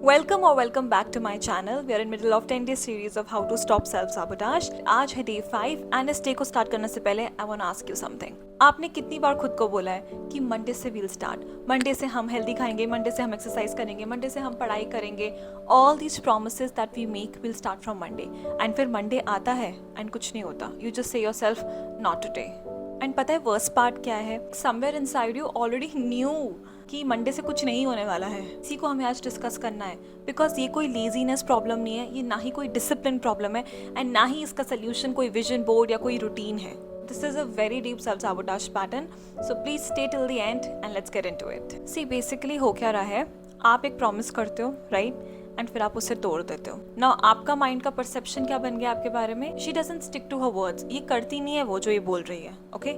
Welcome or welcome back to my channel. We are in middle of 10-day series of how to stop self-sabotage. आज है day 5 and इस day को start करने से पहले I want to ask you something. आपने कितनी बार खुद को बोला है कि मंडे से we'll start, मंडे से हम हेल्दी खाएंगे, मंडे से हम एक्सरसाइज करेंगे, मंडे से हम पढ़ाई करेंगे. All these promises that we make will start from Monday. And फिर मंडे आता है and कुछ नहीं होता. You just say yourself not today. And पता है वर्स्ट पार्ट क्या है? Somewhere inside you already knew कि मंडे से कुछ नहीं होने वाला है. इसी को हमें आज डिस्कस करना है बिकॉज ये कोई लेजीनेस प्रॉब्लम नहीं है, ये ना ही कोई डिसिप्लिन प्रॉब्लम है एंड ना ही इसका सोल्यूशन कोई विजन बोर्ड या कोई रूटीन है. This is a very deep self-sabotage pattern. So please stay till the end and let's get into it. See, basically हो क्या रहा है, आप एक प्रॉमिस करते हो, राइट? एंड फिर आप उसे तोड़ देते हो. ना आपका माइंड का परसेप्शन क्या बन गया आपके बारे में? She doesn't stick to her words. ये करती नहीं है वो जो ये बोल रही है. ओके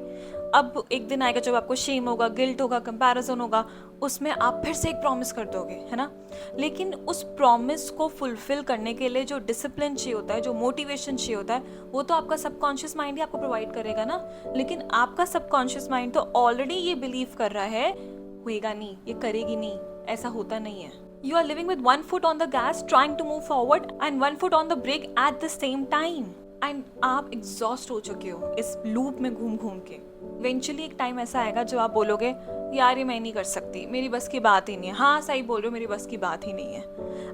अब एक दिन आएगा जब आपको शेम होगा, गिल्ट होगा, कंपैरिजन होगा, उसमें आप फिर से एक प्रॉमिस कर दोगे, है ना? लेकिन उस प्रॉमिस को फुलफिल करने के लिए जो डिसिप्लिन चाहिए होता है, जो मोटिवेशन चाहिए होता है, वो तो आपका सबकॉन्शियस माइंड ही आपको प्रोवाइड करेगा ना. लेकिन आपका सबकॉन्शियस माइंड तो ऑलरेडी ये बिलीव कर रहा है होएगा नहीं, ये करेगी नहीं, ऐसा होता नहीं है. You are living with one foot on the gas trying to move forward and one foot on the brake at the same time. And आप exhaust हो चुके हो इस लूप में घूम घूम के. Eventually एक टाइम ऐसा आएगा जब आप बोलोगे यार ये मैं नहीं कर सकती, मेरी बस की बात ही नहीं है. हाँ सही बोल रहे हो, मेरी बस की बात ही नहीं है.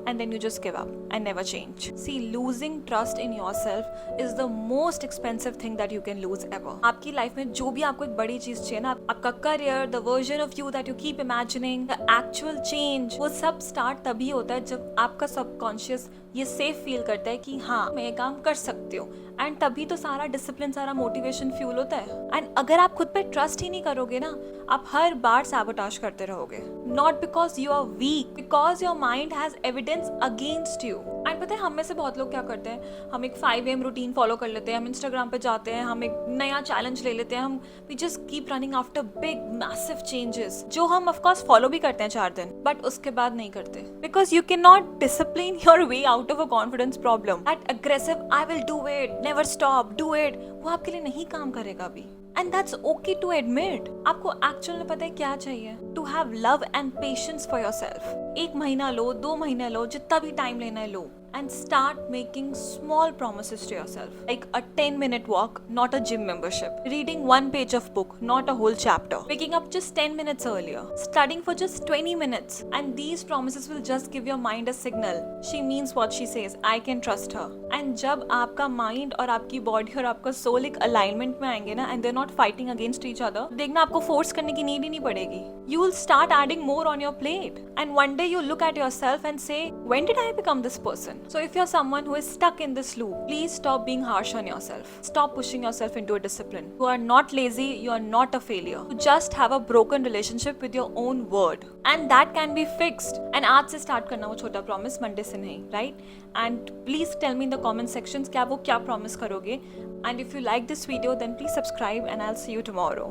And then you just give up and never change. See, losing trust in yourself is the most expensive thing that you can lose ever. आपकी लाइफ में जो भी आपको एक बड़ी चीज चाहिए ना, आपका career, the version of you that you keep imagining, the actual change, वो सब स्टार्ट तभी होता है जब आपका सबकॉन्शियस ये सेफ फील करता है कि हाँ मैं ये काम कर सकती हूँ. एंड तभी तो सारा डिसिप्लिन, सारा मोटिवेशन फ्यूल होता है. एंड अगर आप खुद पे ट्रस्ट ही नहीं करोगे ना, आप हर बार सैबोटाज करते रहोगे. Not because you are weak, because your mind has evidence against you. And पता है हम में से बहुत लोग क्या करते हैं, हम एक 5 AM रूटीन फॉलो कर लेते हैं, हम इंस्टाग्राम पे जाते हैं, हम एक नया चैलेंज ले लेते हैं, हम we just keep running after big massive changes जो हम ऑफ कोर्स फॉलो भी करते हैं 4 दिन, बट उसके बाद नहीं करते. Because you can not discipline your way out of a confidence problem. That aggressive I will do it, never stop, do it, वो आपके लिए नहीं काम करेगा अभी. And that's okay to admit. आपको एक्चुअल में पता है क्या चाहिए? To have love and patience for yourself. 1 महीना लो, 2 महीने लो, जितना भी टाइम लेना है लो. And start making small promises to yourself. Like a 10-minute walk, not a gym membership. Reading 1 page of book, not a whole chapter. Waking up just 10 minutes earlier. Studying for just 20 minutes. And these promises will just give your mind a signal. She means what she says. I can trust her. And जब आपका mind और आपकी body और आपका soul एक alignment में आएंगे ना, and they're not fighting against each other, देखना आपको force करने की need ही नहीं पड़ेगी. You will start adding more on your plate. And one day you look at yourself and say, when did I become this person? So if you're someone who is stuck in this loop, please stop being harsh on yourself. Stop pushing yourself into a discipline. You are not lazy, you are not a failure. You just have a broken relationship with your own word. And that can be fixed. And आज से start करना वो छोटा promise, Monday से नहीं, right? And please tell me in the comment sections क्या वो क्या promise करोगे. And if you like this video, then please subscribe and I'll see you tomorrow.